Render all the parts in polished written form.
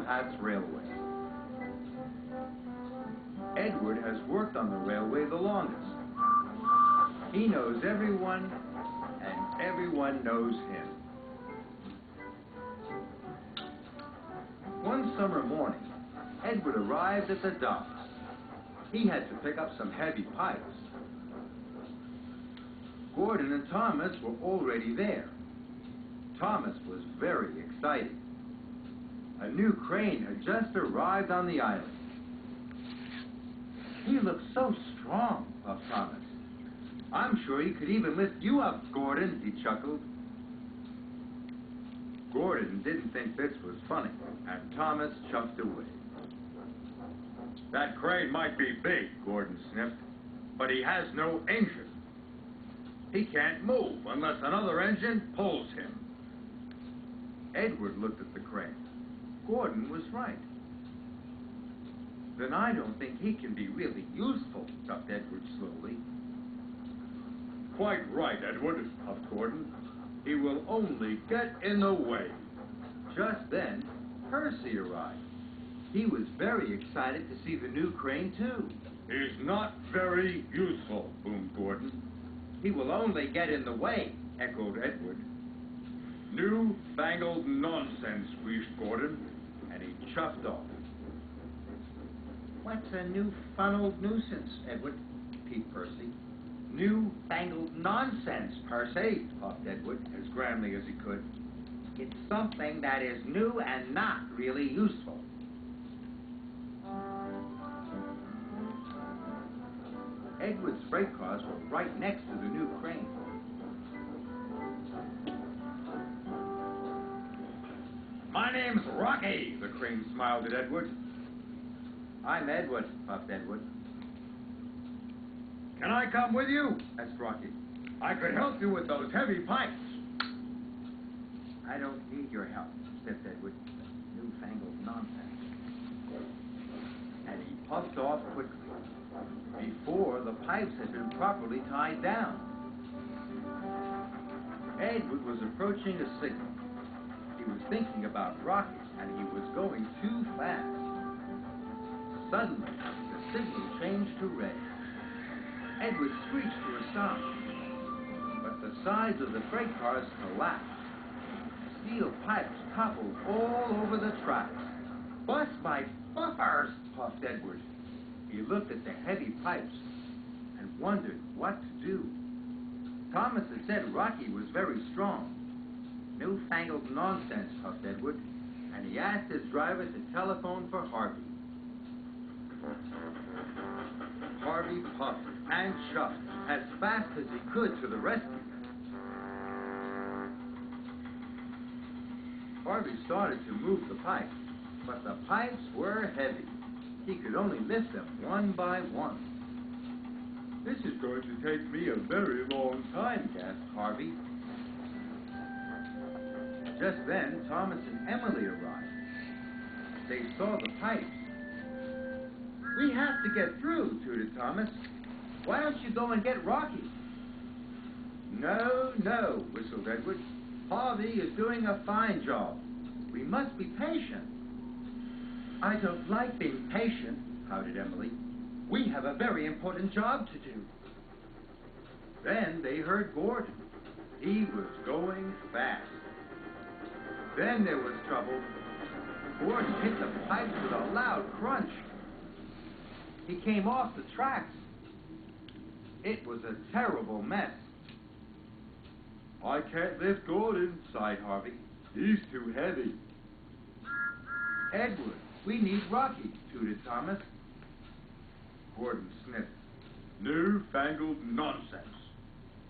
Hats Railway. Edward has worked on the railway the longest. He knows everyone, and everyone knows him. One summer morning, Edward arrived at the docks. He had to pick up some heavy pipes. Gordon and Thomas were already there. Thomas was very excited. A new crane had just arrived on the island. "He looks so strong," puffed Thomas. "I'm sure he could even lift you up, Gordon," he chuckled. Gordon didn't think this was funny, and Thomas chuffed away. "That crane might be big," Gordon sniffed, "but he has no engine. He can't move unless another engine pulls him." Edward looked at the crane. Gordon was right. "Then I don't think he can be really useful," puffed Edward slowly. "Quite right, Edward," puffed Gordon. "He will only get in the way." Just then, Percy arrived. He was very excited to see the new crane, too. "He's not very useful," boomed Gordon. "He will only get in the way," echoed Edward. "New-fangled nonsense," wheezed Gordon, and he chuffed off. "What's a new-funneled nuisance, Edward?" peeped Percy. "New-fangled nonsense, Percy," puffed Edward, as grandly as he could. "It's something that is new and not really useful." Edward's freight cars were right next to the new crane. "My name's Rocky," the crane smiled at Edward. "I'm Edward," puffed Edward. "Can I come with you?" asked Rocky. "I could help you with those heavy pipes." "I don't need your help," sniffed Edward. "Newfangled nonsense." And he puffed off quickly, before the pipes had been properly tied down. Edward was approaching a signal. He was thinking about Rocky, and he was going too fast. Suddenly, the signal changed to red. Edward screeched to a stop, but the sides of the freight cars collapsed. Steel pipes toppled all over the tracks. "Bust my buffers," puffed Edward. He looked at the heavy pipes and wondered what to do. Thomas had said Rocky was very strong. "Newfangled nonsense," puffed Edward, and he asked his driver to telephone for Harvey. Harvey puffed and chuffed as fast as he could to the rescue. Harvey started to move the pipes, but the pipes were heavy. He could only lift them one by one. "This is going to take me a very long time," gasped Harvey. Just then, Thomas and Emily arrived. They saw the pipes. "We have to get through," tooted Thomas. "Why don't you go and get Rocky?" "No, no," whistled Edward. "Harvey is doing a fine job. We must be patient." "I don't like being patient," pouted Emily. "We have a very important job to do." Then they heard Gordon. He was going fast. Then there was trouble. Gordon hit the pipes with a loud crunch. He came off the tracks. It was a terrible mess. "I can't lift Gordon," sighed Harvey. "He's too heavy." "Edward, we need Rocky," tooted Thomas. Gordon sniffed. "New-fangled nonsense."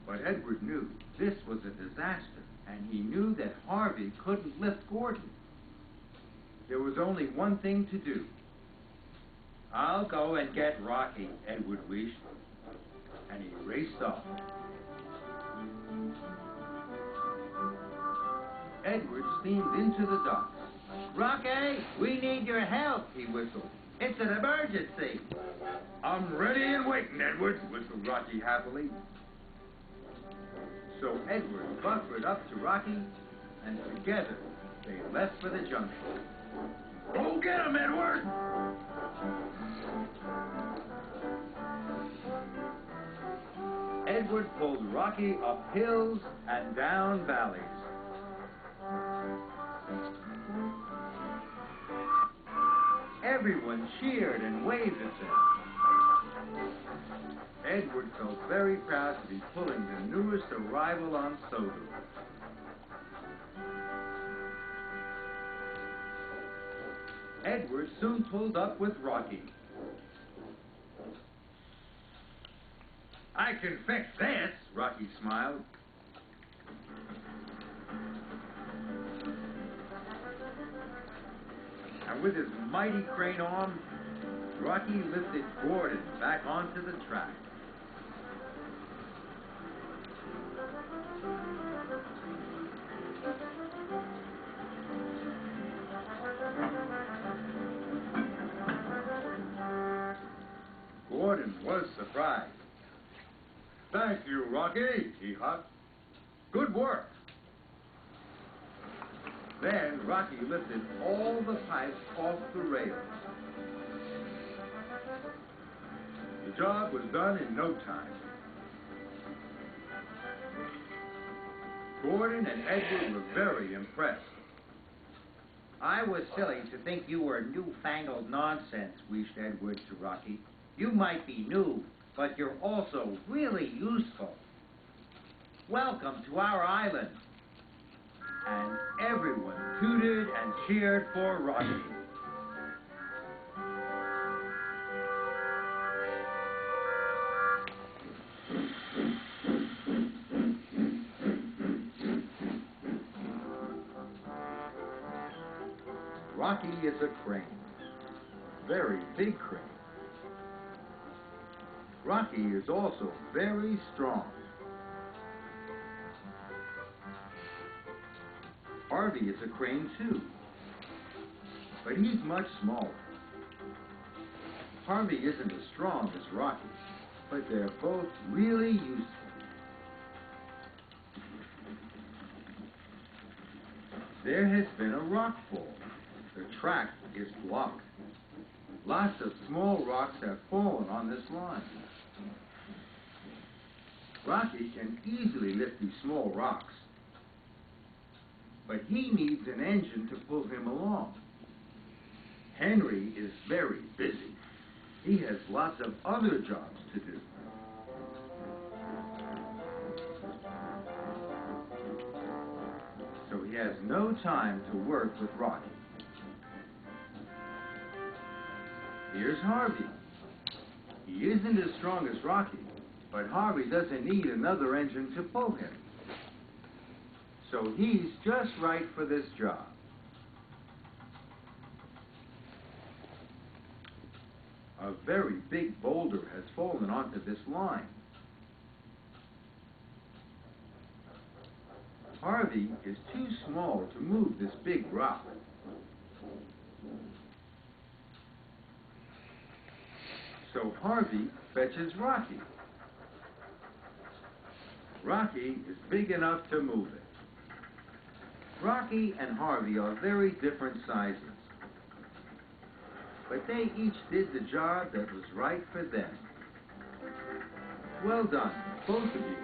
But Edward knew this was a disaster, and he knew that Harvey couldn't lift Gordon. There was only one thing to do. "I'll go and get Rocky," Edward wheezed, and he raced off. Edward steamed into the docks. "Rocky, we need your help," he whistled. "It's an emergency." "I'm ready and waiting, Edward," whistled Rocky happily. So Edward buffered up to Rocky, and together they left for the junction. Go get him, Edward! Edward pulled Rocky up hills and down valleys. Everyone cheered and waved at them. Edward felt very proud to be pulling the newest arrival on Sodu. Edward soon pulled up with Rocky. "I can fix this," Rocky smiled. And with his mighty crane arm, Rocky lifted Gordon back onto the track. Gordon was surprised. "Thank you, Rocky," he huffed. "Good work." Then Rocky lifted all the pipes off the rails. The job was done in no time. Gordon and Edward were very impressed. "I was silly to think you were newfangled nonsense," wheezed Edward to Rocky. "You might be new, but you're also really useful. Welcome to our island." And everyone tooted and cheered for Rocky. Rocky is a crane. Very big crane. Rocky is also very strong. Harvey is a crane too, but he's much smaller. Harvey isn't as strong as Rocky, but they're both really useful. There has been a rock fall. The track is blocked. Lots of small rocks have fallen on this line. Rocky can easily lift these small rocks, but he needs an engine to pull him along. Henry is very busy. He has lots of other jobs to do. So he has no time to work with Rocky. Here's Harvey. He isn't as strong as Rocky, but Harvey doesn't need another engine to pull him. So he's just right for this job. A very big boulder has fallen onto this line. Harvey is too small to move this big rock. So Harvey fetches Rocky. Rocky is big enough to move it. Rocky and Harvey are very different sizes, but they each did the job that was right for them. Well done, both of you.